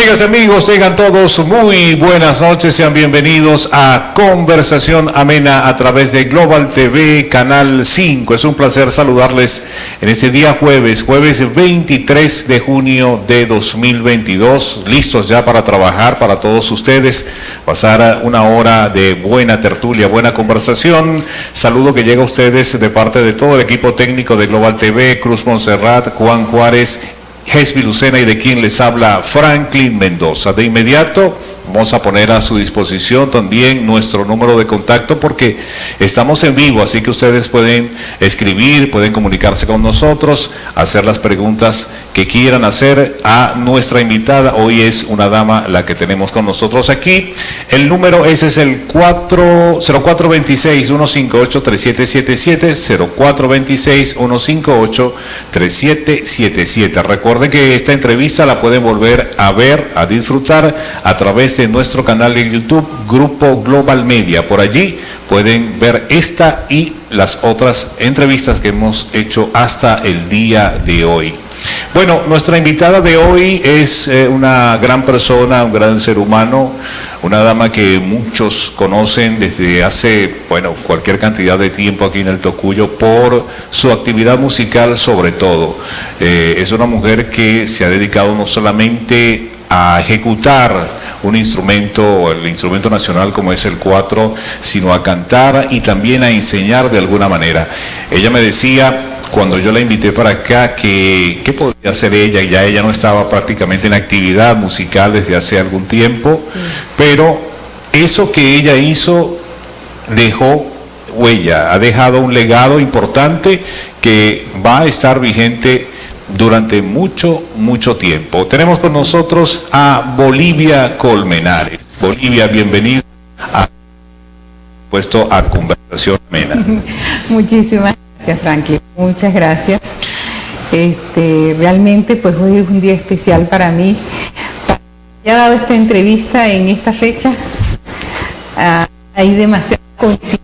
Amigas y amigos, tengan todos muy buenas noches, sean bienvenidos a Conversación Amena a través de Global TV, Canal 5. Es un placer saludarles en este día jueves 23 de junio de 2022, listos ya para trabajar para todos ustedes, pasar una hora de buena tertulia, buena conversación. Saludo que llega a ustedes de parte de todo el equipo técnico de Global TV, Cruz Montserrat, Juan Juárez, Jesby Lucena y de quien les habla Franklin Mendoza. De inmediato vamos a poner a su disposición también nuestro número de contacto porque estamos en vivo, así que ustedes pueden escribir, pueden comunicarse con nosotros, hacer las preguntas que quieran hacer a nuestra invitada. Hoy es una dama la que tenemos con nosotros aquí. El número ese es el 0426-158-3777, 0426-158-3777. Recuerden que esta entrevista la pueden volver a ver, a disfrutar a través de nuestro canal de YouTube, Grupo Global Media. Por allí pueden ver esta y las otras entrevistas que hemos hecho hasta el día de hoy. Bueno, nuestra invitada de hoy es una gran persona, un gran ser humano, una dama que muchos conocen desde hace, cualquier cantidad de tiempo aquí en el Tocuyo por su actividad musical sobre todo. Es una mujer que se ha dedicado no solamente a ejecutar un instrumento, el instrumento nacional como es el cuatro, sino a cantar y también a enseñar de alguna manera. Ella me decía, cuando yo la invité para acá, que qué podía hacer ella, y ya ella no estaba prácticamente en actividad musical desde hace algún tiempo, pero eso que ella hizo dejó huella, ha dejado un legado importante que va a estar vigente durante mucho tiempo. Tenemos con nosotros a Bolivia Colmenares. Bolivia, bienvenida a Conversación Amena. Muchísimas gracias, Franklin. Muchas gracias. Realmente pues hoy es un día especial para mí. Ya he dado esta entrevista en esta fecha. Hay demasiadas coincidencias.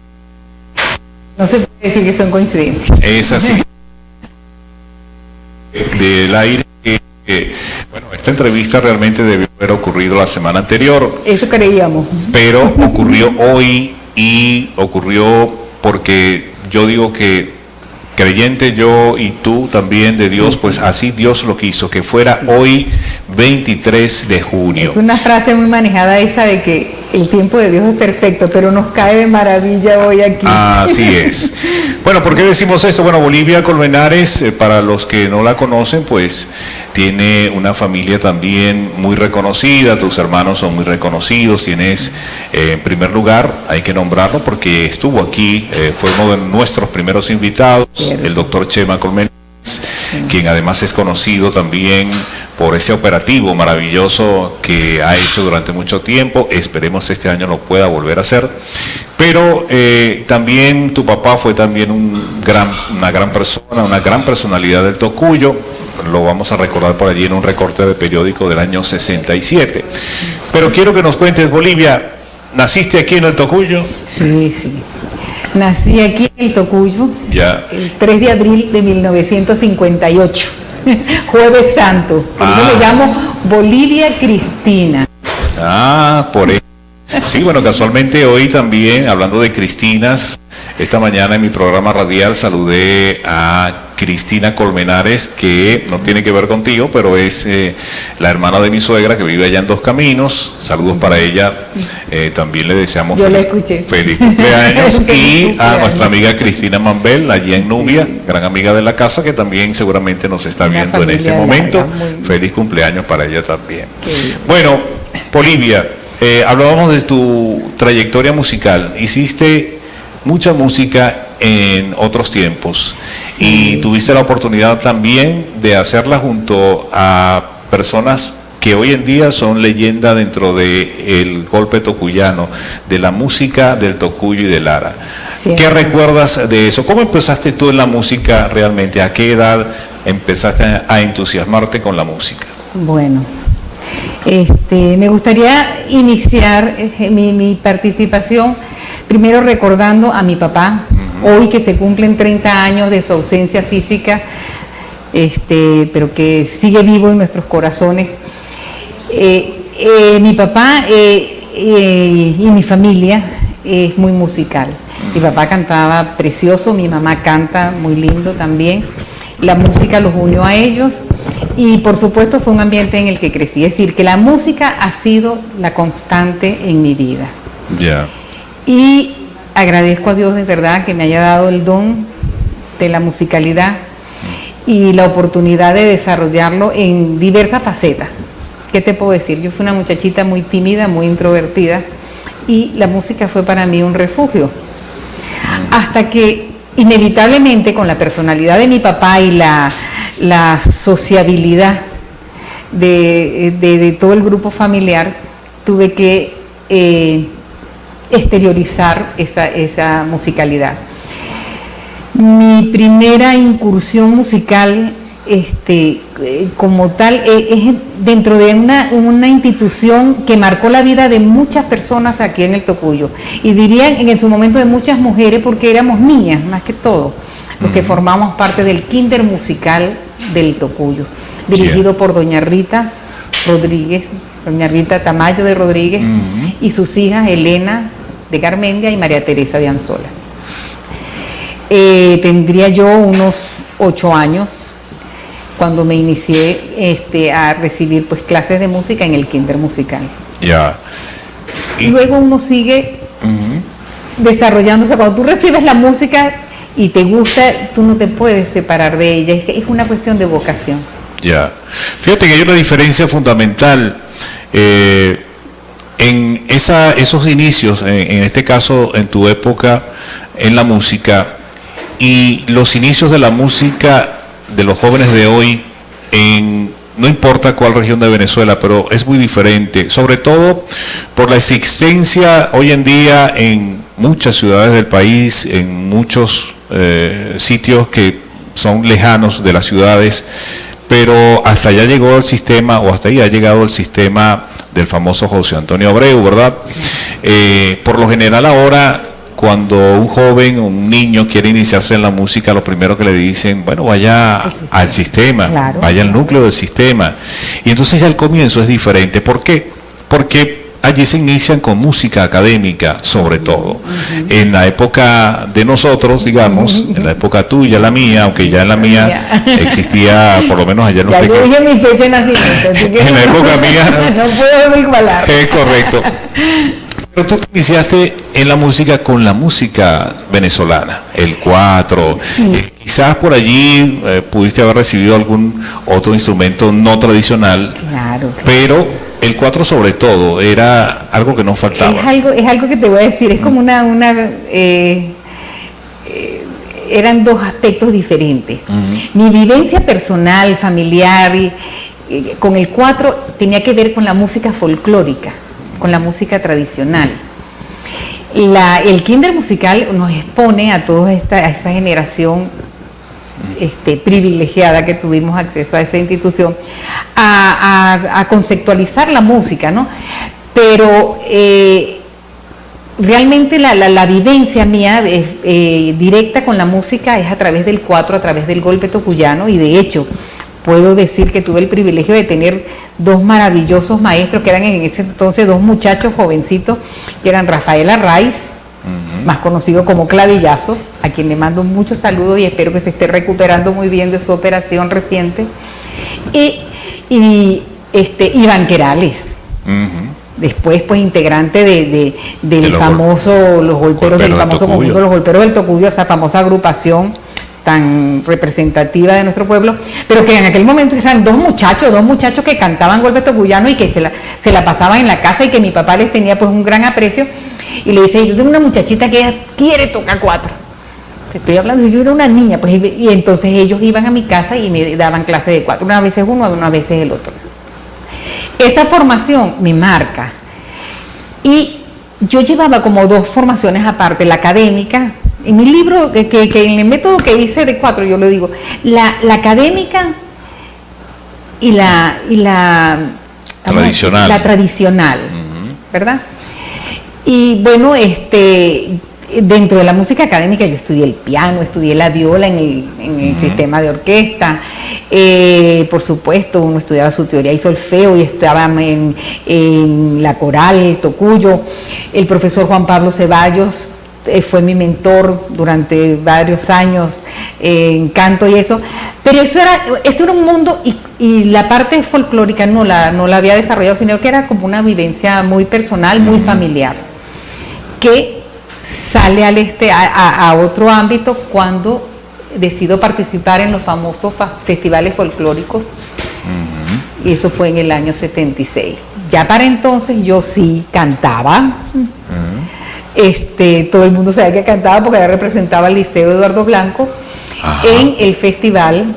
No se puede decir que son coincidencias. Es así. Del aire esta entrevista realmente debió haber ocurrido la semana anterior. Eso creíamos. Pero ocurrió hoy y ocurrió porque yo digo que creyente yo y tú también de Dios, pues así Dios lo quiso, que fuera hoy 23 de junio. Es una frase muy manejada esa de que el tiempo de Dios es perfecto, pero nos cae de maravilla hoy aquí. Así es. Bueno, ¿por qué decimos esto? Bueno, Bolivia Colmenares, para los que no la conocen, pues tiene una familia también muy reconocida, tus hermanos son muy reconocidos, tienes, en primer lugar, hay que nombrarlo porque estuvo aquí, fue uno de nuestros primeros invitados, el doctor Chema Colmenares, quien además es conocido también por ese operativo maravilloso que ha hecho durante mucho tiempo. Esperemos este año lo pueda volver a hacer. Pero también tu papá fue también una gran persona, una gran personalidad del Tocuyo. Lo vamos a recordar por allí en un recorte de periódico del año 67. Pero quiero que nos cuentes, Bolivia, ¿naciste aquí en el Tocuyo? Sí. Nací aquí en el Tocuyo, ya. El 3 de abril de 1958, Jueves Santo. Por eso le llamo Bolivia Cristina. Por eso. Sí, bueno, casualmente hoy también, hablando de Cristinas, esta mañana en mi programa radial saludé a Cristina Colmenares, que no tiene que ver contigo, pero es la hermana de mi suegra que vive allá en Dos Caminos. Saludos para ella. También le deseamos feliz cumpleaños. Y a nuestra amiga Cristina Mambel, allí en Nubia, gran amiga de la casa, que también seguramente nos está viendo en este momento. Feliz cumpleaños para ella también. Bueno, Bolivia, hablábamos de tu trayectoria musical. Hiciste mucha música en otros tiempos y tuviste la oportunidad también de hacerla junto a personas que hoy en día son leyenda dentro del golpe tocuyano, de la música del Tocuyo y de Lara. ¿Qué recuerdas de eso? ¿Cómo empezaste tú en la música realmente? ¿A qué edad empezaste a entusiasmarte con la música? Bueno, me gustaría iniciar mi participación primero recordando a mi papá, hoy que se cumplen 30 años de su ausencia física, pero que sigue vivo en nuestros corazones. Mi papá y mi familia es muy musical. Mi papá cantaba precioso, mi mamá canta muy lindo también. La música los unió a ellos y por supuesto fue un ambiente en el que crecí. Es decir, que la música ha sido la constante en mi vida. Ya. Y agradezco a Dios de verdad que me haya dado el don de la musicalidad y la oportunidad de desarrollarlo en diversas facetas. ¿Qué te puedo decir? Yo fui una muchachita muy tímida, muy introvertida y la música fue para mí un refugio. Hasta que inevitablemente con la personalidad de mi papá y la sociabilidad de todo el grupo familiar, tuve que exteriorizar esa musicalidad. Mi primera incursión musical como tal es dentro de una institución que marcó la vida de muchas personas aquí en el Tocuyo, y dirían en su momento de muchas mujeres, porque éramos niñas más que todo los que formamos parte del Kinder Musical del Tocuyo, dirigido por doña Rita Rodríguez, doña Rita Tamayo de Rodríguez, y sus hijas Elena de Garmendia y María Teresa de Anzola. Tendría yo unos 8 años cuando me inicié a recibir pues clases de música en el Kinder Musical. Ya. Y luego uno sigue desarrollándose. Cuando tú recibes la música y te gusta, tú no te puedes separar de ella. Es una cuestión de vocación. Ya. Fíjate que hay una diferencia fundamental en esos inicios, en este caso en tu época en la música, y los inicios de la música de los jóvenes de hoy, no importa cuál región de Venezuela, pero es muy diferente, sobre todo por la existencia hoy en día en muchas ciudades del país, en muchos sitios que son lejanos de las ciudades, pero hasta allá llegó el sistema, o hasta ahí ha llegado el sistema del famoso José Antonio Abreu, ¿verdad? Por lo general ahora, cuando un joven o un niño quiere iniciarse en la música, lo primero que le dicen, bueno, vaya al sistema, claro, vaya al núcleo del sistema. Y entonces ya el comienzo es diferente. ¿Por qué? Porque allí se inician con música académica, sobre todo. En la época de nosotros, digamos, en la época tuya, la mía, aunque ya en la mía existía, por lo menos allá en usted. Ya yo dije mi fecha de nacimiento, así que en la época mía. No puedo igualar. Es correcto. Pero tú iniciaste en la música con la música venezolana, el cuatro. Sí. Quizás por allí pudiste haber recibido algún otro instrumento no tradicional, claro. Pero el cuatro sobre todo era algo que no faltaba. Es algo que te voy a decir, es como eran dos aspectos diferentes. Mi vivencia personal, familiar, con el cuatro tenía que ver con la música folclórica, con la música tradicional. El Kinder Musical nos expone a toda esa generación privilegiada que tuvimos acceso a esa institución a conceptualizar la música, ¿no? Pero realmente la vivencia mía directa con la música es a través del cuatro, a través del golpe tocuyano, y de hecho puedo decir que tuve el privilegio de tener dos maravillosos maestros que eran en ese entonces dos muchachos jovencitos, que eran Rafael Arraiz, más conocido como Clavillazo, a quien le mando muchos saludos y espero que se esté recuperando muy bien de su operación reciente, y Iván Querales, después pues integrante del famoso Los Golperos, del famoso conjunto Los Golperos del Tocuyo, esa famosa agrupación tan representativa de nuestro pueblo, pero que en aquel momento eran dos muchachos que cantaban golpe tocuyano y que se la pasaban en la casa, y que mi papá les tenía pues un gran aprecio, y le dice, yo tengo una muchachita que ella quiere tocar cuatro. Te estoy hablando, yo era una niña, pues, y entonces ellos iban a mi casa y me daban clase de cuatro, unas veces uno, unas veces el otro. Esa formación me marca, y yo llevaba como dos formaciones aparte, la académica. En mi libro, que en el método que hice de cuatro, yo lo digo, la académica y la tradicional, ¿verdad? Y bueno, dentro de la música académica yo estudié el piano, estudié la viola en el sistema de orquesta. Por supuesto, uno estudiaba su teoría y solfeo y estaba en la coral Tocuyo. El profesor Juan Pablo Ceballos fue mi mentor durante varios años en canto y eso. Pero eso era un mundo y la parte folclórica no la había desarrollado, sino que era como una vivencia muy personal, muy familiar, que sale a otro ámbito cuando decido participar en los famosos festivales folclóricos. Y eso fue en el año 76. Ya para entonces yo sí cantaba. Todo el mundo sabía que cantaba porque ya representaba al Liceo Eduardo Blanco. Ajá. En el festival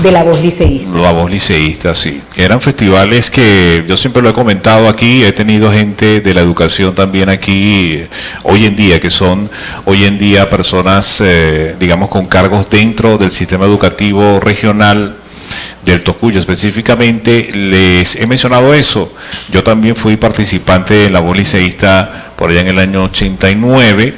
de la voz liceísta. La voz liceísta, sí. Eran festivales que yo siempre lo he comentado aquí, he tenido gente de la educación también aquí hoy en día, que son hoy en día personas, digamos, con cargos dentro del sistema educativo regional del Tocuyo específicamente. Les he mencionado eso. Yo también fui participante en la voz liceísta por allá en el año 89.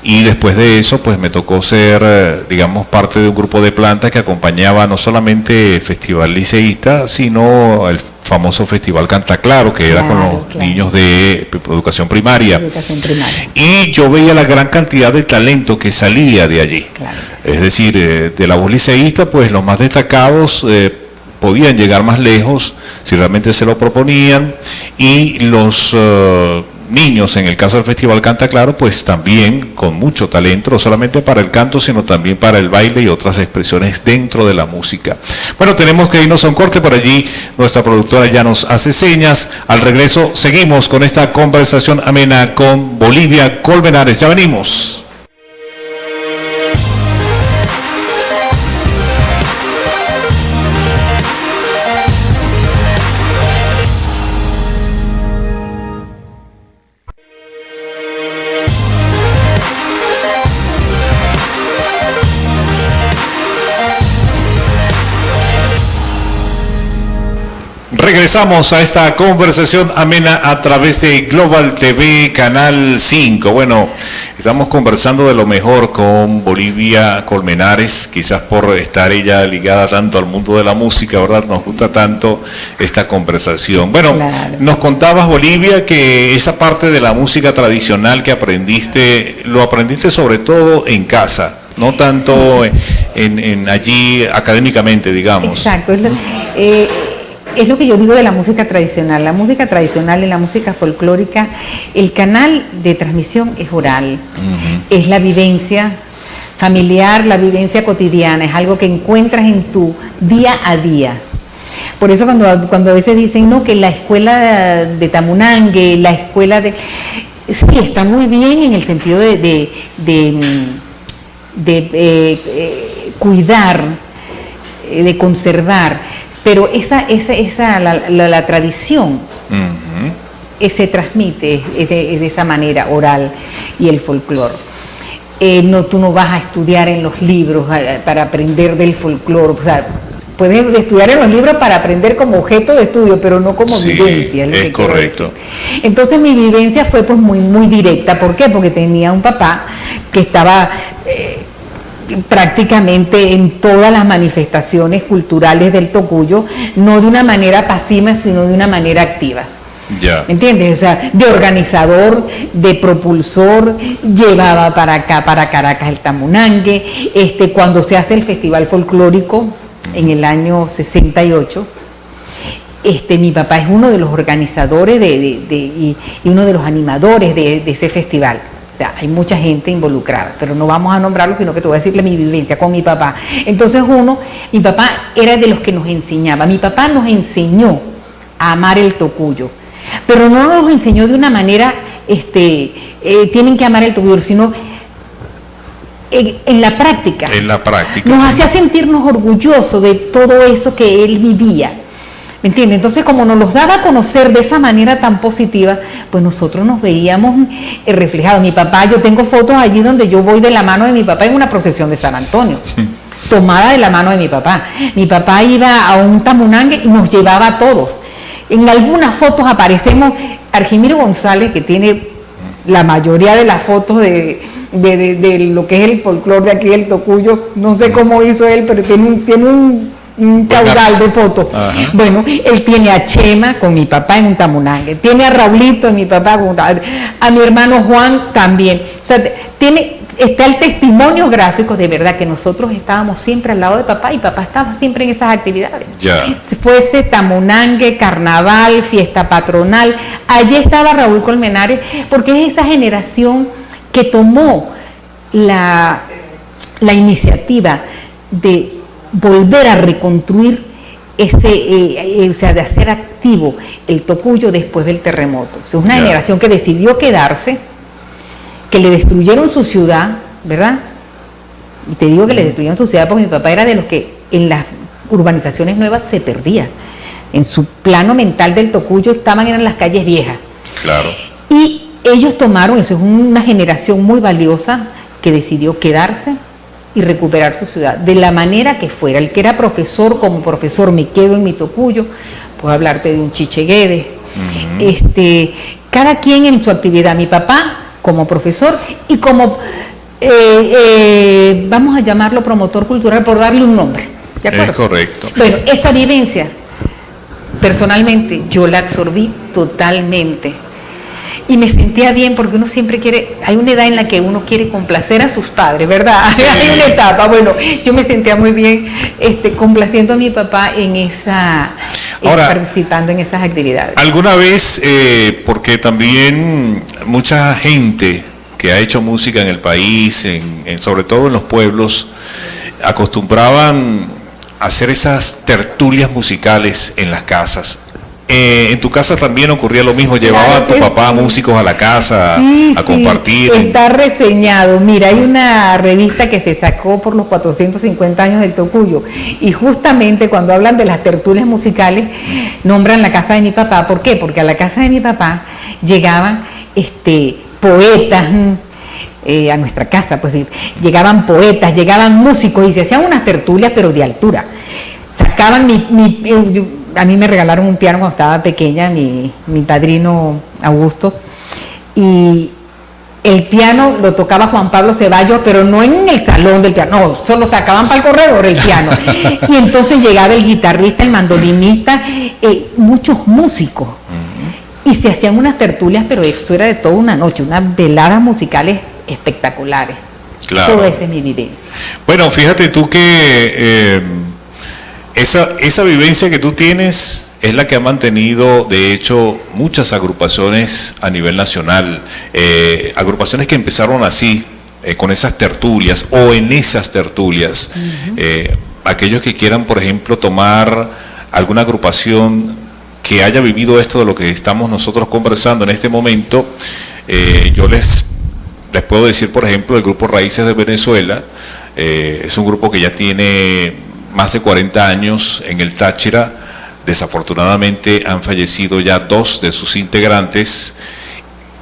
Y después de eso, pues me tocó ser, digamos, parte de un grupo de plantas que acompañaba no solamente el Festival Liceísta, sino el famoso Festival Canta Claro, que era con los niños de educación primaria. Y yo veía la gran cantidad de talento que salía de allí. Claro, sí. Es decir, de la voz liceísta, pues los más destacados podían llegar más lejos si realmente se lo proponían, y los niños, en el caso del Festival Canta Claro, pues también con mucho talento, no solamente para el canto, sino también para el baile y otras expresiones dentro de la música. Bueno, tenemos que irnos a un corte, por allí nuestra productora ya nos hace señas. Al regreso seguimos con esta conversación amena con Bolivia Colmenares. Ya venimos. Regresamos a esta conversación amena a través de Global TV Canal 5. Bueno, estamos conversando de lo mejor con Bolivia Colmenares, quizás por estar ella ligada tanto al mundo de la música, ¿verdad? Nos gusta tanto esta conversación. Bueno, claro. Nos contabas, Bolivia, que esa parte de la música tradicional que lo aprendiste sobre todo en casa, no tanto sí. en allí académicamente, digamos. Exacto. Es lo que yo digo de la música tradicional. La música tradicional y la música folclórica, el canal de transmisión es oral, es la vivencia familiar, la vivencia cotidiana, es algo que encuentras en tu día a día. Por eso cuando a veces dicen, no, que la escuela de Tamunangue, la escuela de... Sí, está muy bien en el sentido de cuidar, de conservar, pero la tradición se transmite de esa manera oral, y el folclore. Tú no vas a estudiar en los libros para aprender del folclore, o sea, puedes estudiar en los libros para aprender como objeto de estudio, pero no como vivencia. Es correcto. Entonces mi vivencia fue pues muy, muy directa. ¿Por qué? Porque tenía un papá que estaba prácticamente en todas las manifestaciones culturales del Tocuyo, no de una manera pasiva, sino de una manera activa. Ya. ¿Me entiendes? O sea, de organizador, de propulsor, llevaba para acá, para Caracas, el Tamunangue. Cuando se hace el Festival Folclórico en el año 68, mi papá es uno de los organizadores y uno de los animadores de ese festival. O sea, hay mucha gente involucrada, pero no vamos a nombrarlo, sino que te voy a decirle mi vivencia con mi papá. Entonces mi papá era de los que nos enseñaba. Mi papá nos enseñó a amar el Tocuyo, pero no nos enseñó de una manera, tienen que amar el Tocuyo, sino en la práctica. En la práctica. Nos hacía sentirnos orgullosos de todo eso que él vivía. ¿Me entiendes? Entonces, como nos los daba a conocer de esa manera tan positiva, pues nosotros nos veíamos reflejados. Mi papá, yo tengo fotos allí donde yo voy de la mano de mi papá en una procesión de San Antonio, tomada de la mano de mi papá. Mi papá iba a un Tamunangue y nos llevaba a todos. En algunas fotos aparecemos Argimiro González, que tiene la mayoría de las fotos de lo que es el folclore de aquí del Tocuyo, no sé cómo hizo él, pero tiene un caudal de fotos. Ajá. Bueno, él tiene a Chema con mi papá en un tamunangue, tiene a Raulito y mi papá con a mi hermano Juan también. O sea, está el testimonio gráfico de verdad que nosotros estábamos siempre al lado de papá y papá estaba siempre en esas actividades. Ya. Si fuese tamunangue, carnaval, fiesta patronal, allí estaba Raúl Colmenares, porque es esa generación que tomó la iniciativa de volver a reconstruir o sea, de hacer activo el Tocuyo después del terremoto. O sea, una generación que decidió quedarse, que le destruyeron su ciudad, ¿verdad? Y te digo que le destruyeron su ciudad porque mi papá era de los que en las urbanizaciones nuevas se perdía. En su plano mental del Tocuyo eran las calles viejas. Claro. Y ellos tomaron, eso es una generación muy valiosa que decidió quedarse y recuperar su ciudad, de la manera que fuera. El que era profesor, como profesor me quedo en mi Tocuyo, puedo hablarte de un Chiche Guedes, cada quien en su actividad. Mi papá como profesor y como, vamos a llamarlo promotor cultural por darle un nombre, ¿de acuerdo? Es correcto. Bueno, esa vivencia, personalmente, yo la absorbí totalmente. Y me sentía bien porque uno siempre quiere, hay una edad en la que uno quiere complacer a sus padres, ¿verdad? Sí. Hay una etapa, bueno, yo me sentía muy bien complaciendo a mi papá en esa, ahora, participando en esas actividades. ¿Alguna vez, porque también mucha gente que ha hecho música en el país, sobre todo en los pueblos, acostumbraban a hacer esas tertulias musicales en las casas? En tu casa también ocurría lo mismo, llevaba a tu papá músicos a la casa a compartir. Está reseñado. Mira, hay una revista que se sacó por los 450 años del Tocuyo y justamente cuando hablan de las tertulias musicales nombran la casa de mi papá. ¿Por qué? Porque a la casa de mi papá llegaban poetas, a nuestra casa pues llegaban poetas, llegaban músicos y se hacían unas tertulias pero de altura. Sacaban a mí me regalaron un piano cuando estaba pequeña, mi padrino Augusto, y el piano lo tocaba Juan Pablo Ceballos, pero no en el salón del piano, no, solo sacaban para el corredor el piano. Y entonces llegaba el guitarrista, el mandolinista, muchos músicos, y se hacían unas tertulias, pero eso era de toda una noche, unas veladas musicales espectaculares. Claro. Todo esa es mi vivencia. Bueno, fíjate tú que esa vivencia que tú tienes es la que ha mantenido, de hecho, muchas agrupaciones a nivel nacional, agrupaciones que empezaron así, con esas tertulias o en esas tertulias. Aquellos que quieran, por ejemplo, tomar alguna agrupación que haya vivido esto de lo que estamos nosotros conversando en este momento, yo les puedo decir, por ejemplo, el grupo Raíces de Venezuela. Es un grupo que ya tiene más de 40 años en el Táchira. Desafortunadamente han fallecido ya 2 de sus integrantes,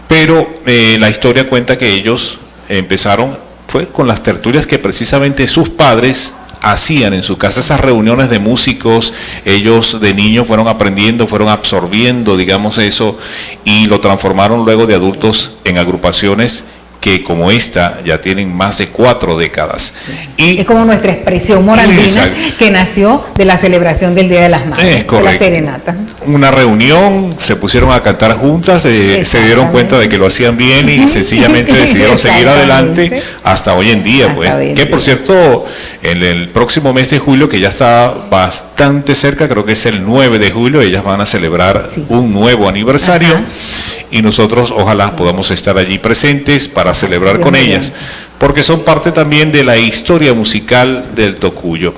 pero la historia cuenta que ellos empezaron fue con las tertulias que precisamente sus padres hacían en su casa, esas reuniones de músicos. Ellos de niños fueron aprendiendo, fueron absorbiendo, digamos, eso, y lo transformaron luego de adultos en agrupaciones que como esta ya tienen más de 4 décadas. Y es como nuestra expresión morandina que nació de la celebración del Día de las Madres, de la serenata. Una reunión, se pusieron a cantar juntas, se dieron cuenta de que lo hacían bien y sencillamente decidieron seguir adelante hasta hoy en día, pues. Que por cierto, en el próximo mes de julio, que ya está bastante cerca, creo que es el 9 de julio, ellas van a celebrar un nuevo aniversario. Y nosotros ojalá podamos estar allí presentes para celebrar con ellas, porque son parte también de la historia musical del Tocuyo.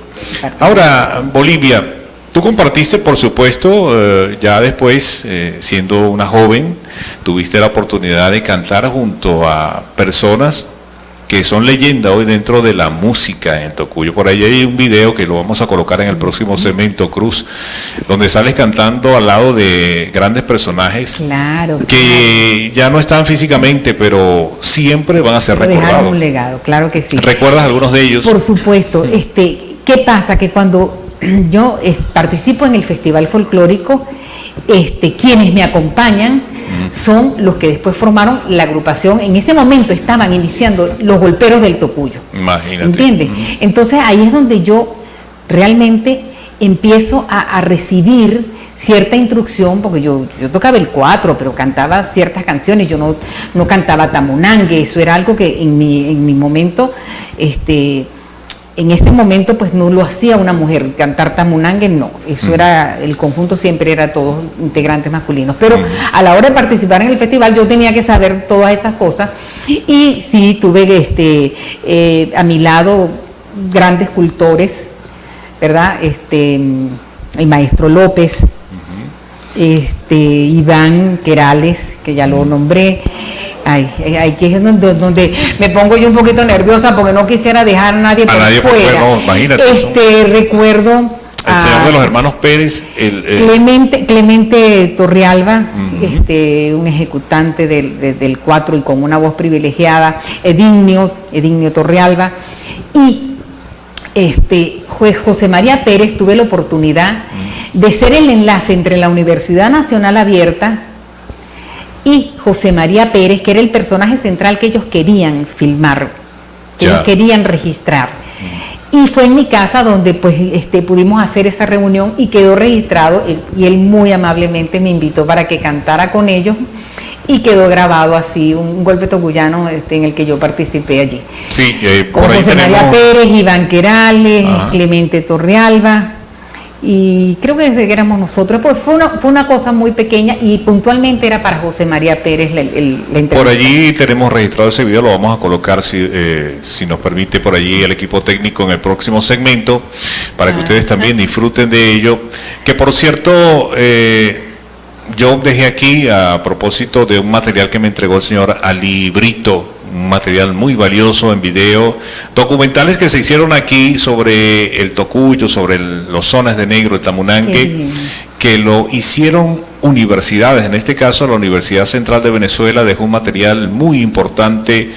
Ahora, Bolivia, tú compartiste, por supuesto, ya después, siendo una joven, tuviste la oportunidad de cantar junto a personas que son leyenda hoy dentro de la música en Tocuyo. Por ahí hay un video que lo vamos a colocar en el próximo segmento, Cruz, donde sales cantando al lado de grandes personajes que ya no están físicamente, pero siempre van a ser recordados. Dejaron un legado, claro que sí. ¿Recuerdas algunos de ellos? Por supuesto. ¿Qué pasa? Que cuando yo participo en el Festival Folclórico, quienes me acompañan son los que después formaron la agrupación. En ese momento estaban iniciando los golperos del Tocuyo. Imagínate. ¿Entiendes? Entonces ahí es donde yo realmente empiezo a recibir cierta instrucción, porque yo tocaba el 4, pero cantaba ciertas canciones, yo no cantaba tamunangue, eso era algo que en mi momento, en ese momento pues no lo hacía una mujer, cantar tamunangue no, eso era, el conjunto siempre era todos integrantes masculinos, pero a la hora de participar en el festival yo tenía que saber todas esas cosas, y sí tuve a mi lado grandes cultores, ¿verdad? El maestro López, Iván Querales, que ya lo nombré. Que es donde me pongo yo un poquito nerviosa porque no quisiera dejar a nadie por fuera. No, imagínate. Recuerdo el señor de los hermanos Pérez, Clemente Torrealba, un ejecutante del 4 y con una voz privilegiada, Edignio Torrealba, y juez José María Pérez. Tuve la oportunidad de ser el enlace entre la Universidad Nacional Abierta y José María Pérez, que era el personaje central que ellos querían filmar, que ellos querían registrar. Y fue en mi casa donde pues pudimos hacer esa reunión y quedó registrado, y él muy amablemente me invitó para que cantara con ellos, y quedó grabado así un golpe toguyano en el que yo participé allí. Sí, por ahí José María Pérez, Iván Querales, Clemente Torrealba, y creo que éramos nosotros, pues fue una cosa muy pequeña, y puntualmente era para José María Pérez la entrevista. Por allí tenemos registrado ese video, lo vamos a colocar, si nos permite, por allí el equipo técnico en el próximo segmento, para que ustedes también disfruten de ello, que por cierto, yo dejé aquí a propósito de un material que me entregó el señor Ali Brito, un material muy valioso en video, documentales que se hicieron aquí sobre el Tocuyo, sobre los zonas de negro, el tamunangue, que lo hicieron universidades. En este caso la Universidad Central de Venezuela dejó un material muy importante.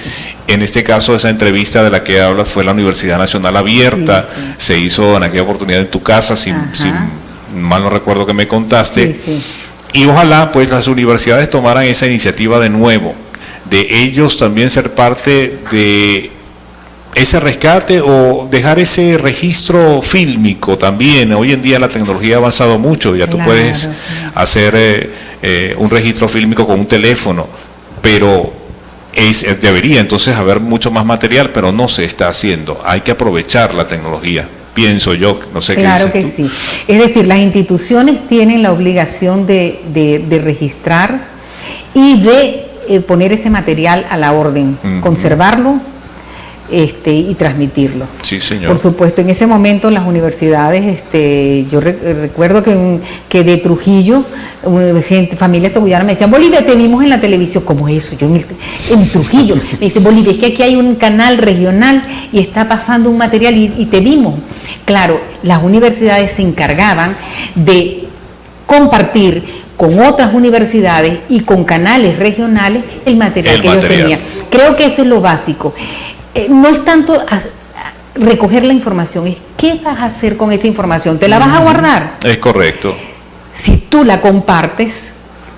En este caso esa entrevista de la que hablas fue la Universidad Nacional Abierta, se hizo en aquella oportunidad en tu casa, si mal no recuerdo que me contaste, y ojalá pues las universidades tomaran esa iniciativa de nuevo, de ellos también ser parte de ese rescate o dejar ese registro fílmico también. Hoy en día la tecnología ha avanzado mucho, ya tú puedes hacer un registro fílmico con un teléfono, pero debería entonces haber mucho más material, pero no se está haciendo. Hay que aprovechar la tecnología, pienso yo, no sé qué dices tú. Claro que sí. Es decir, las instituciones tienen la obligación de registrar y de poner ese material a la orden, conservarlo y transmitirlo. Sí, señor. Por supuesto, en ese momento las universidades, yo recuerdo que de Trujillo, familias tocuyanas me decían: Bolivia, te vimos en la televisión. ¿Cómo es eso? Yo en Trujillo. Me dice: Bolivia, es que aquí hay un canal regional y está pasando un material y te vimos. Claro, las universidades se encargaban de compartir con otras universidades y con canales regionales el material que ellos tenían. Creo que eso es lo básico. No es tanto recoger la información, es qué vas a hacer con esa información. ¿Te la vas a guardar? Es correcto. Si tú la compartes,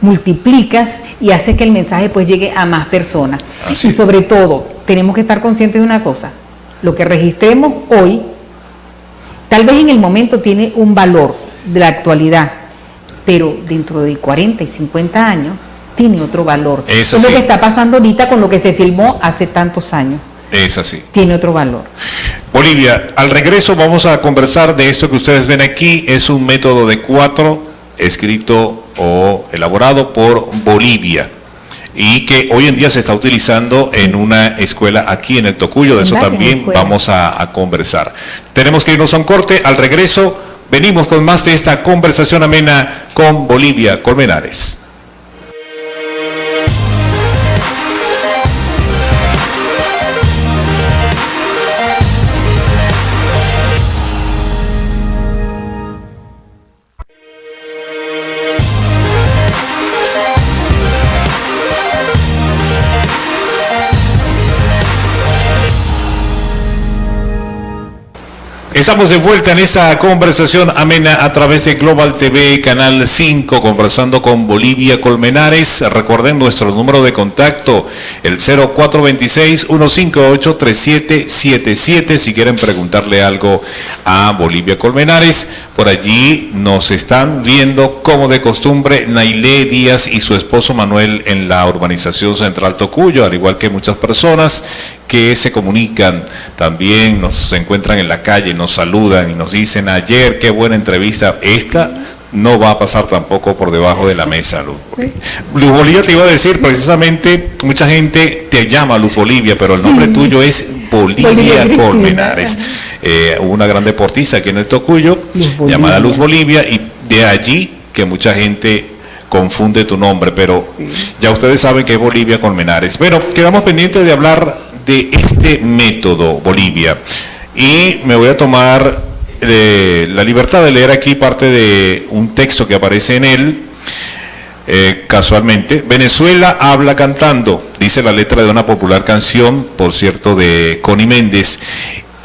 multiplicas y haces que el mensaje pues llegue a más personas. Y sobre todo, tenemos que estar conscientes de una cosa: lo que registremos hoy, tal vez en el momento tiene un valor de la actualidad, pero dentro de 40 y 50 años tiene otro valor. Es lo que está pasando ahorita con lo que se filmó hace tantos años. Es así. Tiene otro valor. Bolivia, al regreso vamos a conversar de esto que ustedes ven aquí. Es un método de 4 escrito o elaborado por Bolivia y que hoy en día se está utilizando en una escuela aquí en el Tocuyo. De eso también vamos a conversar. Tenemos que irnos a un corte. Al regreso venimos con más de esta conversación amena con Bolivia Colmenares. Estamos de vuelta en esa conversación amena a través de Global TV, Canal 5, conversando con Bolivia Colmenares. Recuerden nuestro número de contacto, el 0426-158-3777, si quieren preguntarle algo a Bolivia Colmenares. Por allí nos están viendo, como de costumbre, Nailé Díaz y su esposo Manuel en la urbanización Central Tocuyo, al igual que muchas personas que se comunican, también nos encuentran en la calle, nos saludan y nos dicen: ayer, qué buena entrevista. Esta no va a pasar tampoco por debajo de la mesa, Luz Bolivia. Luz Bolivia, te iba a decir, precisamente, mucha gente te llama Luz Bolivia, pero el nombre tuyo es Bolivia Colmenares. Una gran deportista aquí en el Tocuyo, llamada Luz Bolivia, y de allí que mucha gente confunde tu nombre, pero ya ustedes saben que es Bolivia Colmenares. Pero quedamos pendientes de hablar de este método, Bolivia, y me voy a tomar la libertad de leer aquí parte de un texto que aparece en él. Casualmente: Venezuela habla cantando, dice la letra de una popular canción, por cierto, de Connie Méndez,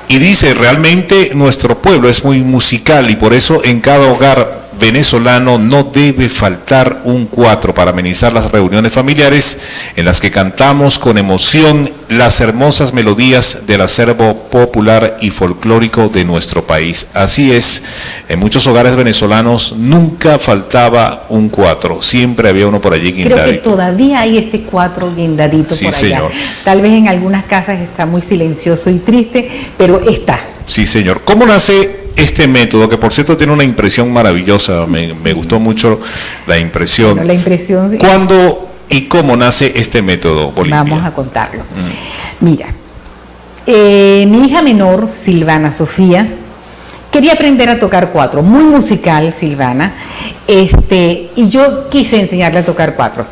y dice: realmente nuestro pueblo es muy musical y por eso en cada hogar venezolano no debe faltar un cuatro para amenizar las reuniones familiares en las que cantamos con emoción las hermosas melodías del acervo popular y folclórico de nuestro país. Así es, en muchos hogares venezolanos nunca faltaba un cuatro, siempre había uno por allí guindadito. Creo que todavía hay ese cuatro guindadito por allá. Señor. Tal vez en algunas casas está muy silencioso y triste, pero está. Sí, señor. ¿Cómo nace este método, que por cierto tiene una impresión maravillosa? Me gustó mucho la impresión. Bueno, la impresión. ¿Cuándo y cómo nace este método, Bolivia? Vamos a contarlo. Mira, mi hija menor, Silvana Sofía, quería aprender a tocar cuatro, muy musical Silvana, y yo quise enseñarle a tocar cuatro.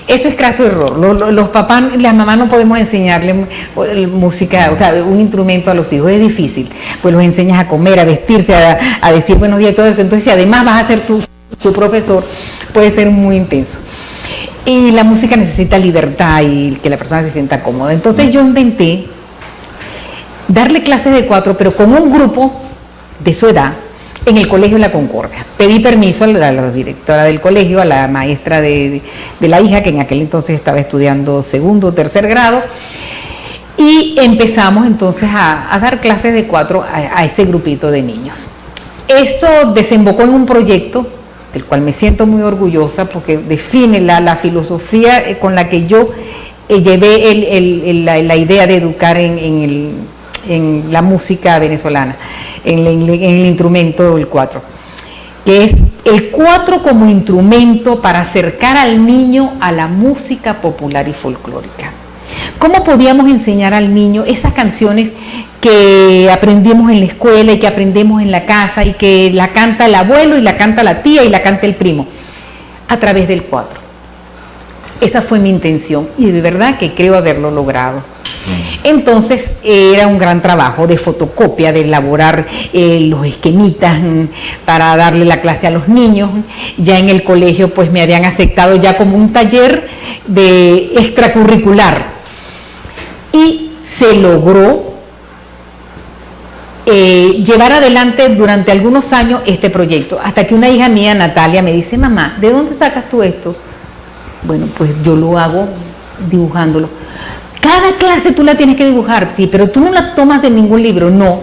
Eso es craso error. Los papás, las mamás no podemos enseñarle música, o sea, un instrumento a los hijos, es difícil. Pues los enseñas a comer, a vestirse, a decir buenos días y todo eso. Entonces, si además vas a ser tu profesor, puede ser muy intenso. Y la música necesita libertad y que la persona se sienta cómoda. Entonces yo inventé darle clases de cuatro, pero con un grupo de su edad, en el Colegio La Concordia. Pedí permiso a la directora del colegio, a la maestra de la hija, que en aquel entonces estaba estudiando segundo o tercer grado, y empezamos entonces a dar clases de cuatro a ese grupito de niños. Eso desembocó en un proyecto del cual me siento muy orgullosa, porque define la filosofía con la que yo llevé la idea de educar en la música venezolana, en el instrumento del cuatro, que es el cuatro como instrumento para acercar al niño a la música popular y folclórica. ¿Cómo podíamos enseñar al niño esas canciones que aprendimos en la escuela y que aprendemos en la casa y que la canta el abuelo y la canta la tía y la canta el primo? A través del cuatro. Esa fue mi intención y de verdad que creo haberlo logrado. Entonces era un gran trabajo de fotocopia, de elaborar los esquemitas para darle la clase a los niños. Ya en el colegio pues me habían aceptado ya como un taller de extracurricular y se logró llevar adelante durante algunos años este proyecto, hasta que una hija mía, Natalia, me dice: mamá, ¿de dónde sacas tú esto? Bueno, pues yo lo hago dibujándolo. Cada clase tú la tienes que dibujar, sí, pero tú no la tomas de ningún libro, no.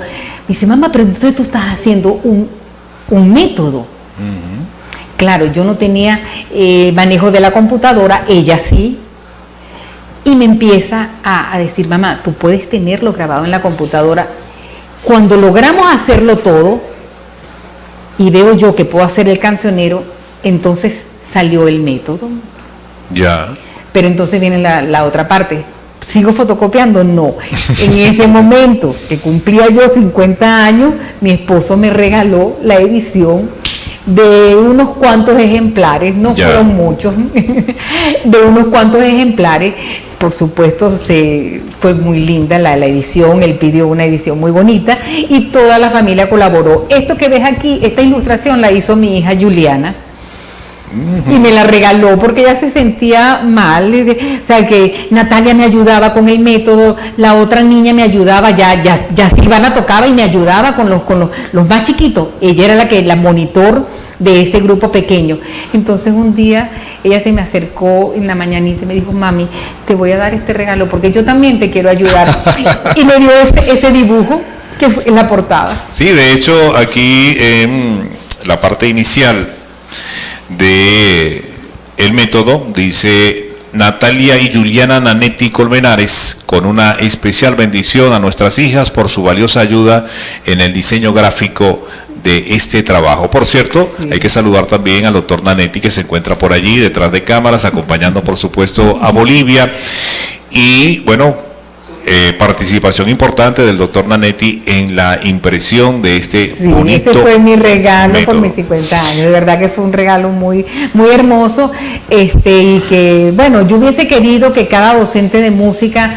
Me dice: mamá, pero entonces tú estás haciendo un método. Claro, yo no tenía manejo de la computadora, ella sí, y me empieza a decir: mamá, tú puedes tenerlo grabado en la computadora. Cuando logramos hacerlo todo, y veo yo que puedo hacer el cancionero, entonces salió el método. Ya. Pero entonces viene la otra parte. ¿Sigo fotocopiando? No. En ese momento que cumplía yo 50 años, mi esposo me regaló la edición de unos cuantos ejemplares, no fueron muchos, de unos cuantos ejemplares. Por supuesto, fue muy linda la edición, él pidió una edición muy bonita y toda la familia colaboró. Esto que ves aquí, esta ilustración la hizo mi hija Juliana. y me la regaló porque ella se sentía mal, o sea, que Natalia me ayudaba con el método, la otra niña me ayudaba, ya Silvana tocaba y me ayudaba con los más chiquitos, ella era la monitor de ese grupo pequeño. Entonces un día ella se me acercó en la mañanita y me dijo, mami, te voy a dar este regalo porque yo también te quiero ayudar. Y me dio ese dibujo que fue en la portada. Sí, de hecho aquí en la parte inicial de el método dice: Natalia y Juliana Nanetti Colmenares, con una especial bendición a nuestras hijas por su valiosa ayuda en el diseño gráfico de este trabajo. Por cierto, sí, hay que saludar también al doctor Nanetti, que se encuentra por allí detrás de cámaras, acompañando por supuesto a Bolivia. Y bueno, participación importante del doctor Nanetti en la impresión de este bonito. Ese fue mi regalo método por mis 50 años, de verdad que fue un regalo muy hermoso, y que bueno, yo hubiese querido que cada docente de música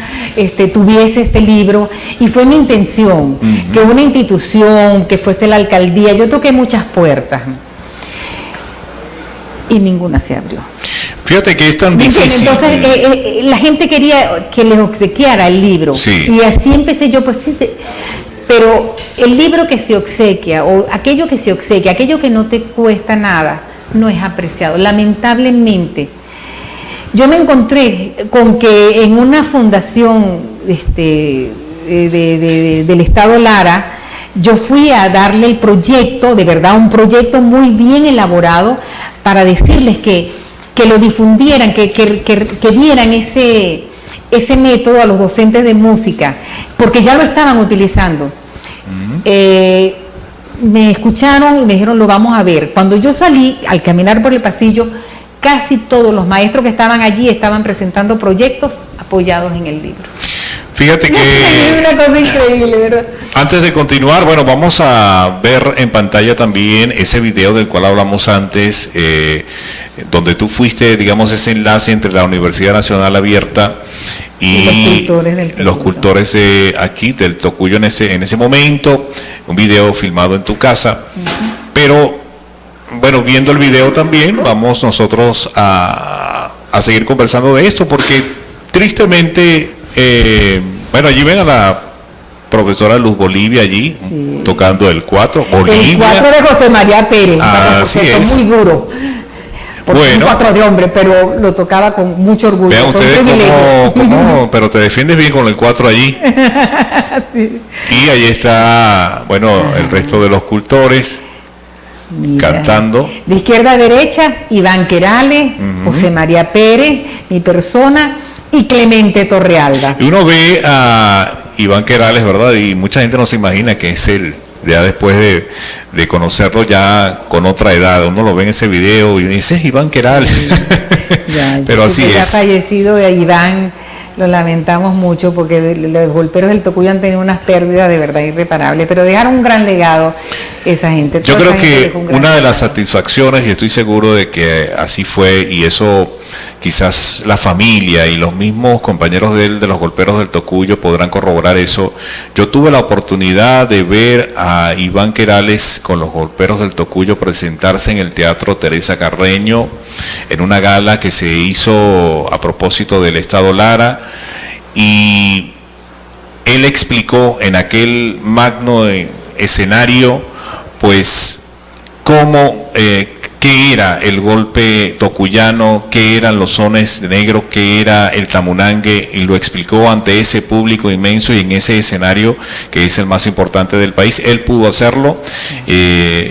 tuviese este libro, y fue mi intención, que una institución, que fuese la alcaldía, yo toqué muchas puertas y ninguna se abrió. Fíjate que es tan difícil. Entonces la gente quería que les obsequiara el libro, sí, y así empecé yo, pues sí, pero el libro que se obsequia, o aquello que se obsequia, aquello que no te cuesta nada, no es apreciado, lamentablemente. Yo me encontré con que en una fundación del Estado Lara, yo fui a darle el proyecto, de verdad un proyecto muy bien elaborado, para decirles que lo difundieran, que dieran ese método a los docentes de música, porque ya lo estaban utilizando. Me escucharon y me dijeron, lo vamos a ver. Cuando yo salí, al caminar por el pasillo, casi todos los maestros que estaban allí estaban presentando proyectos apoyados en el libro. Fíjate que es una cosa increíble, ¿verdad? Antes de continuar, bueno, vamos a ver en pantalla también ese video del cual hablamos antes, donde tú fuiste, digamos, ese enlace entre la Universidad Nacional Abierta y los cultores de aquí, del Tocuyo, en ese momento, un video filmado en tu casa. Pero, bueno, viendo el video también, vamos nosotros a seguir conversando de esto, porque tristemente, bueno, allí ven a la profesora Luz Bolivia allí, sí, tocando el 4. El 4 de José María Pérez, así es, muy duro. Bueno, un 4 de hombre, pero lo tocaba con mucho orgullo. Vean ustedes cómo, pero te defiendes bien con el 4 allí. Sí. Y ahí está, bueno, el resto de los cultores. Mira, cantando. De izquierda a derecha, Iván Querales, José María Pérez, mi persona, y Clemente Torrealba. Y uno ve a Iván Querales, ¿verdad? Y mucha gente no se imagina que es él, ya después de conocerlo ya con otra edad. Uno lo ve en ese video y dice, es Iván Querales. Pero así es. Ya fallecido de Iván, lo lamentamos mucho porque los golperos del Tocuyo han tenido unas pérdidas de verdad irreparables, pero dejaron un gran legado esa gente. Yo creo que una de las satisfacciones, y estoy seguro de que así fue, y eso quizás la familia y los mismos compañeros de los golperos del Tocuyo podrán corroborar eso. Yo tuve la oportunidad de ver a Iván Querales con los golperos del Tocuyo presentarse en el Teatro Teresa Carreño en una gala que se hizo a propósito del Estado Lara, y él explicó en aquel magno escenario pues cómo qué era el golpe tocuyano, qué eran los sones negros, qué era el tamunangue, y lo explicó ante ese público inmenso y en ese escenario que es el más importante del país. Él pudo hacerlo.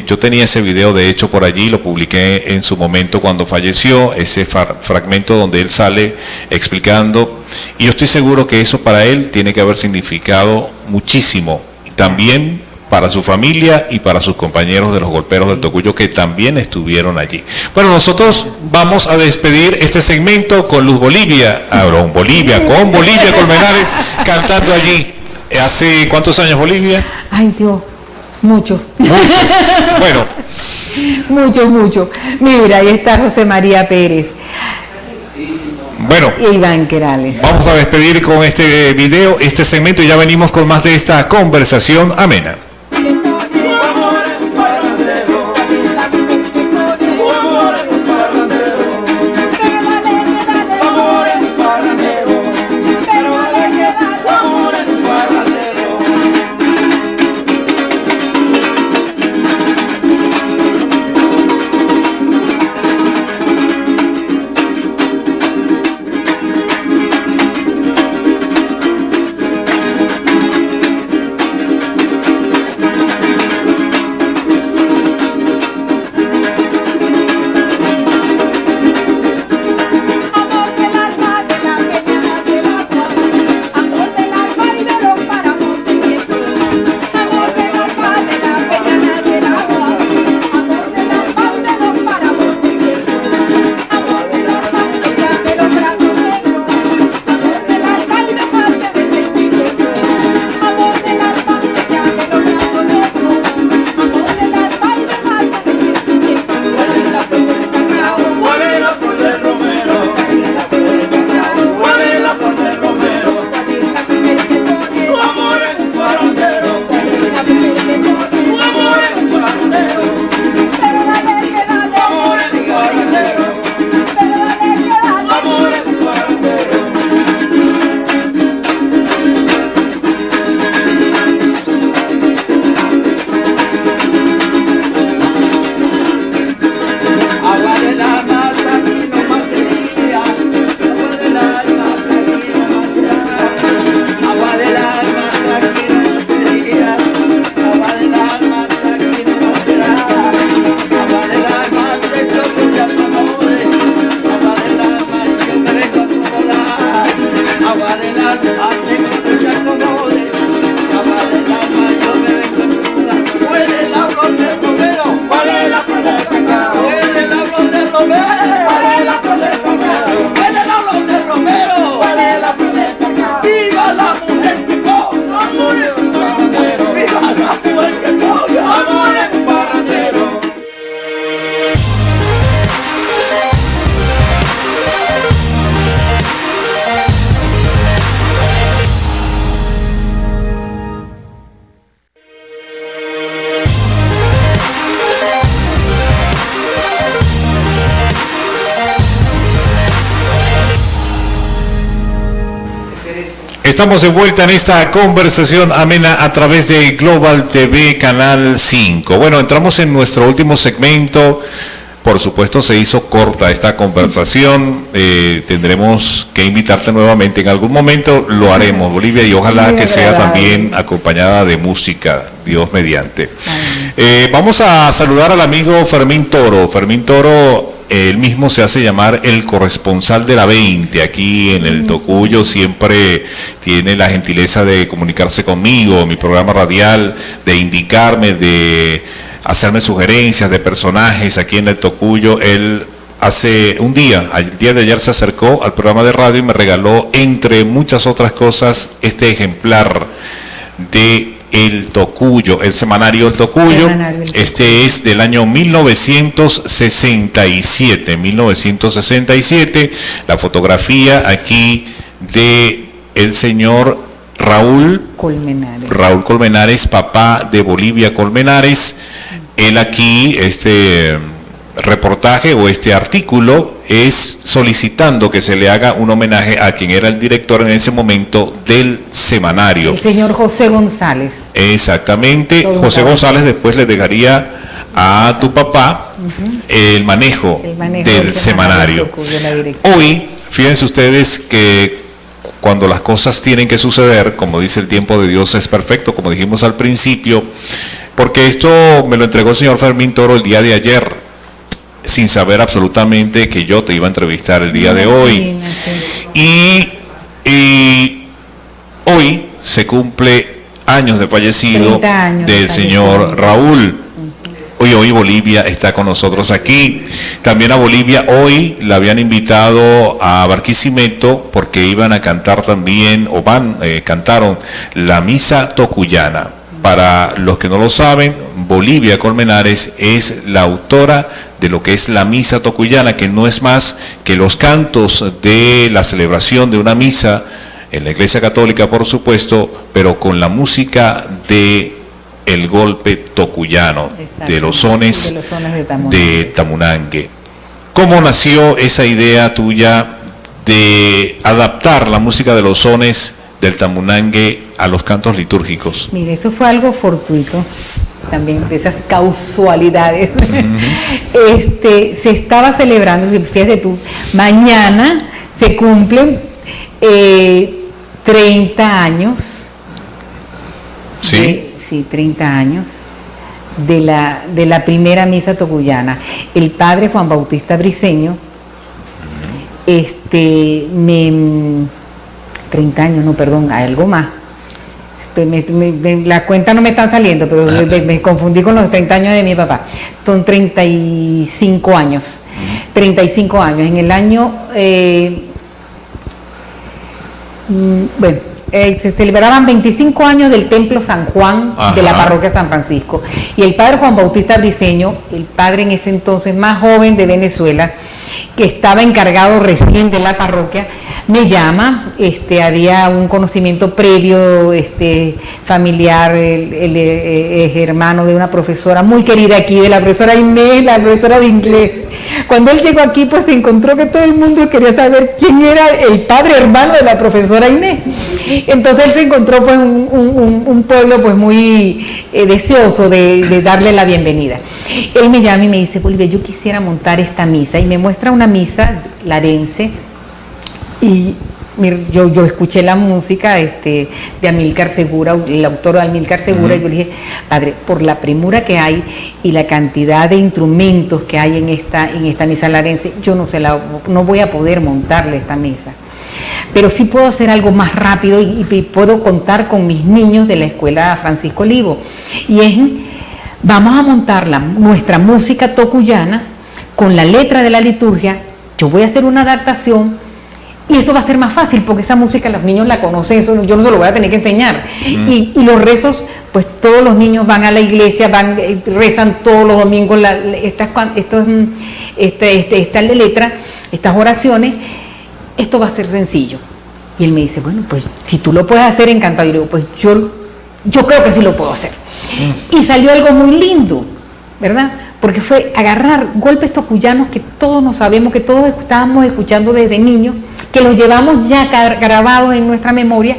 Yo tenía ese video de hecho por allí, lo publiqué en su momento cuando falleció, ese fragmento donde él sale explicando, y yo estoy seguro que eso para él tiene que haber significado muchísimo, y también para su familia y para sus compañeros de los golperos del Tocuyo que también estuvieron allí. Bueno, nosotros vamos a despedir este segmento con Luz Bolivia, con Bolivia Colmenares, cantando allí. ¿Hace cuántos años, Bolivia? Ay, Dios, mucho. Bueno. Mucho. Mira, ahí está José María Pérez. Bueno, y Iván Querales. Vamos a despedir con este video, este segmento, y ya venimos con más de esta conversación amena. Estamos de vuelta en esta conversación amena a través de Global TV Canal 5. Bueno, entramos en nuestro último segmento. Por supuesto, se hizo corta esta conversación. Tendremos que invitarte nuevamente. En algún momento lo haremos, Bolivia, y ojalá que sea también acompañada de música, Dios mediante. Vamos a saludar al amigo Fermín Toro. Fermín Toro, él mismo se hace llamar el corresponsal de la 20 aquí en el Tocuyo. Siempre tiene la gentileza de comunicarse conmigo, mi programa radial, de indicarme, de hacerme sugerencias de personajes aquí en el Tocuyo. Él hace un día, el día de ayer, se acercó al programa de radio y me regaló, entre muchas otras cosas, este ejemplar de El Tocuyo, el semanario El Tocuyo. Este es del año 1967. La fotografía aquí de el señor Raúl Colmenares, papá de Bolivia Colmenares. Él aquí, este reportaje o este artículo es solicitando que se le haga un homenaje a quien era el director en ese momento del semanario. El señor José González. Exactamente. José González después le dejaría a tu papá el manejo del semanario. Hoy, fíjense ustedes que cuando las cosas tienen que suceder, como dice el tiempo de Dios es perfecto, como dijimos al principio, porque esto me lo entregó el señor Fermín Toro el día de ayer, sin saber absolutamente que yo te iba a entrevistar el día de hoy. Y hoy se cumple años de fallecido del señor Raúl. Hoy Bolivia está con nosotros aquí. También a Bolivia hoy la habían invitado a Barquisimeto porque iban a cantar también, cantaron la misa tocuyana. Para los que no lo saben, Bolivia Colmenares es la autora de lo que es la misa tocuyana, que no es más que los cantos de la celebración de una misa en la Iglesia Católica, por supuesto, pero con la música de el golpe tocuyano, de los sones de Tamunangue. ¿Cómo nació esa idea tuya de adaptar la música de los sones del Tamunangue a los cantos litúrgicos? Mire, eso fue algo fortuito, también de esas causalidades. Se estaba celebrando, fíjate tú, mañana se cumplen 30 años. Sí. 30 años de la primera misa tocuyana. El padre Juan Bautista Briceño, 30 años, no, perdón, algo más. La cuenta no me están saliendo, pero me confundí con los 30 años de mi papá. Son 35 años. 35 años. En el año, se celebraban 25 años del Templo San Juan de la Parroquia San Francisco. Y el padre Juan Bautista Briceño, el padre en ese entonces más joven de Venezuela, que estaba encargado recién de la parroquia, me llama. Había un conocimiento previo familiar. Él es hermano de una profesora muy querida aquí, de la profesora Inés, la profesora de inglés. Cuando él llegó aquí, pues se encontró que todo el mundo quería saber quién era el padre hermano de la profesora Inés. Entonces él se encontró pues un pueblo pues muy deseoso de darle la bienvenida. Él me llama y me dice: Bolivia, yo quisiera montar esta misa, y me muestra una misa larense. Y yo escuché la música de Amílcar Segura, el autor de Amílcar Segura, y yo le dije: padre, por la premura que hay y la cantidad de instrumentos que hay en esta misa larense, yo no voy a poder montarle esta misa. Pero sí puedo hacer algo más rápido y puedo contar con mis niños de la escuela Francisco Olivo. Y vamos a montar nuestra música tocuyana con la letra de la liturgia. Yo voy a hacer una adaptación. Y eso va a ser más fácil porque esa música los niños la conocen, eso yo no se lo voy a tener que enseñar. Y los rezos, pues todos los niños van a la iglesia, rezan todos los domingos esta letra, estas oraciones. Esto va a ser sencillo. Y él me dice: bueno, pues si tú lo puedes hacer, encantado. Y le digo: pues yo creo que sí lo puedo hacer. Y salió algo muy lindo, ¿verdad? Porque fue agarrar golpes tocuyanos que todos nos sabemos, que todos estábamos escuchando desde niños, que los llevamos ya grabados en nuestra memoria,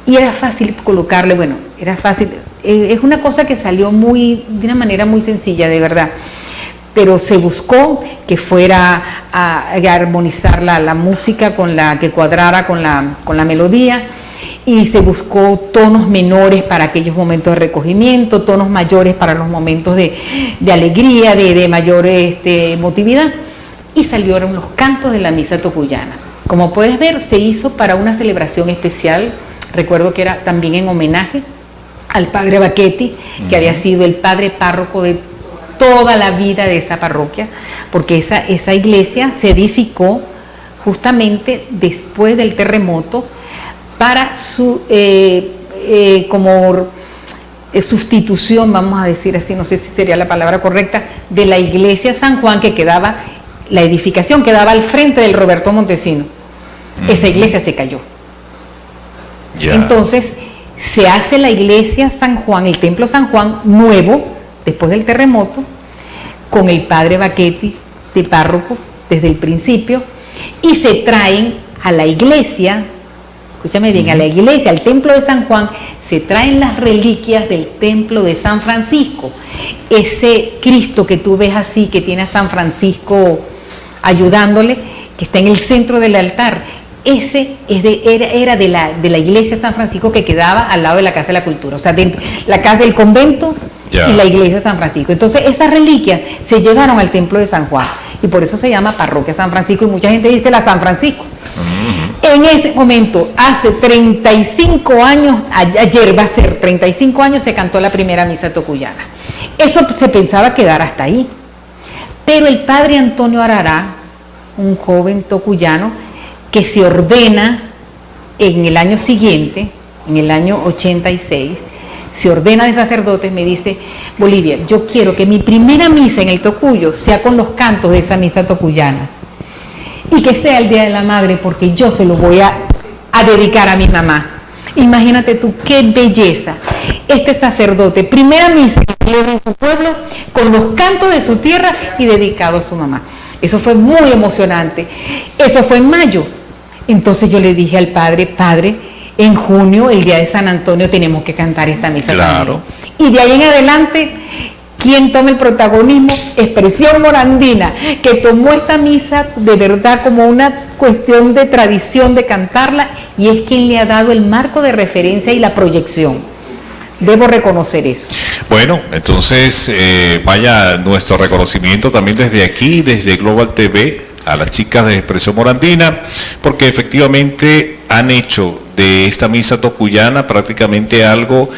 y era fácil colocarle, bueno, era fácil, es una cosa que salió de una manera muy sencilla, de verdad, pero se buscó que fuera a armonizar la música que cuadrara con la melodía, y se buscó tonos menores para aquellos momentos de recogimiento, tonos mayores para los momentos de alegría, de mayor emotividad, y salieron los cantos de la misa tocuyana. Como puedes ver, se hizo para una celebración especial. Recuerdo que era también en homenaje al padre Baquetti, que había sido el padre párroco de toda la vida de esa parroquia, porque esa iglesia se edificó justamente después del terremoto para su sustitución, vamos a decir así, no sé si sería la palabra correcta, de la iglesia San Juan, que quedaba, la edificación quedaba al frente del Roberto Montesino. Esa iglesia se cayó. Entonces se hace la iglesia San Juan, el templo San Juan nuevo, después del terremoto, con el padre Baquetti de párroco desde el principio, y se traen a la iglesia, escúchame bien, a la iglesia, al templo de San Juan, se traen las reliquias del templo de San Francisco. Ese Cristo que tú ves así, que tiene a San Francisco ayudándole, que está en el centro del altar, ese era de la iglesia San Francisco, que quedaba al lado de la Casa de la Cultura, o sea, dentro, la casa del convento y la iglesia San Francisco. Entonces esas reliquias se llevaron al templo de San Juan, y por eso se llama Parroquia San Francisco, y mucha gente dice la San Francisco. En ese momento, hace 35 años, ayer va a ser 35 años, se cantó la primera misa tocuyana. Eso se pensaba quedar hasta ahí, pero el padre Antonio Arará, un joven tocuyano que se ordena en el año siguiente, en el año 86, se ordena de sacerdote, me dice: Bolivia, yo quiero que mi primera misa en el Tocuyo sea con los cantos de esa misa tocuyana, y que sea el Día de la Madre, porque yo se lo voy a dedicar a mi mamá. Imagínate tú, qué belleza. Este sacerdote, primera misa en su pueblo, con los cantos de su tierra y dedicado a su mamá. Eso fue muy emocionante. Eso fue en mayo. Entonces yo le dije al padre: padre, en junio, el día de San Antonio, tenemos que cantar esta misa. Claro. También. Y de ahí en adelante, ¿quién toma el protagonismo? Expresión Morandina, que tomó esta misa de verdad como una cuestión de tradición de cantarla, y es quien le ha dado el marco de referencia y la proyección. Debo reconocer eso. Bueno, entonces vaya nuestro reconocimiento también desde aquí, desde Global TV, a las chicas de Expresión Morandina, porque efectivamente han hecho de esta misa tocuyana prácticamente algo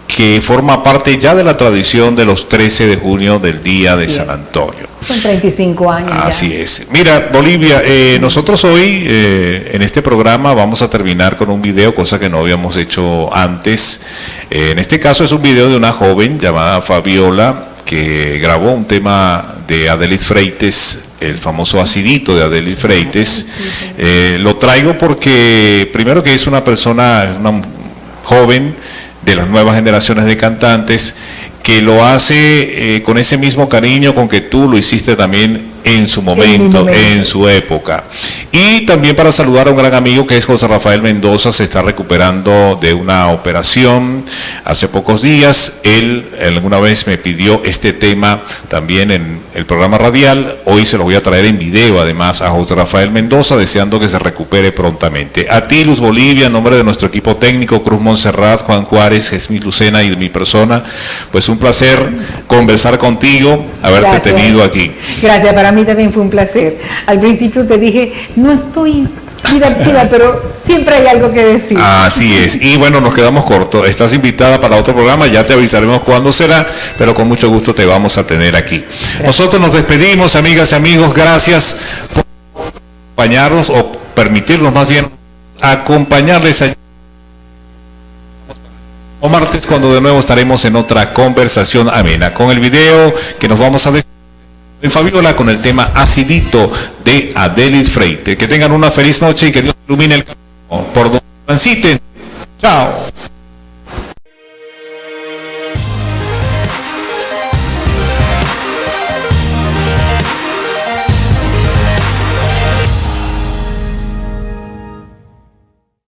que forma parte ya de la tradición de los 13 de junio del Día de San Antonio. Son 35 años. Así es. Mira, Bolivia, nosotros hoy en este programa vamos a terminar con un video, cosa que no habíamos hecho antes. En este caso es un video de una joven llamada Fabiola, que grabó un tema de Adelis Freites, el famoso Acidito de Adelis Freites. Lo traigo porque, primero, que es una persona, una joven de las nuevas generaciones de cantantes, que lo hace con ese mismo cariño con que tú lo hiciste también en su momento, en su época. Y también para saludar a un gran amigo que es José Rafael Mendoza, se está recuperando de una operación hace pocos días. Él alguna vez me pidió este tema también en el programa radial. Hoy se lo voy a traer en video además a José Rafael Mendoza, deseando que se recupere prontamente. A ti, Luz Bolivia, en nombre de nuestro equipo técnico, Cruz Montserrat, Juan Juárez, Esmil Lucena y de mi persona, pues un placer conversar contigo, haberte tenido aquí. Gracias, para mí también fue un placer. Al principio te dije, no estoy divertida, pero siempre hay algo que decir. Así es. Y bueno, nos quedamos cortos. Estás invitada para otro programa, ya te avisaremos cuándo será, pero con mucho gusto te vamos a tener aquí. Gracias. Nosotros nos despedimos, amigas y amigos. Gracias por acompañarnos, o permitirnos más bien acompañarles allí o martes, cuando de nuevo estaremos en otra conversación amena con el video que nos vamos a despedir de Fabiola con el tema Acidito de Adelis Freites. Que tengan una feliz noche y que Dios ilumine el camino por donde transiten. Chao.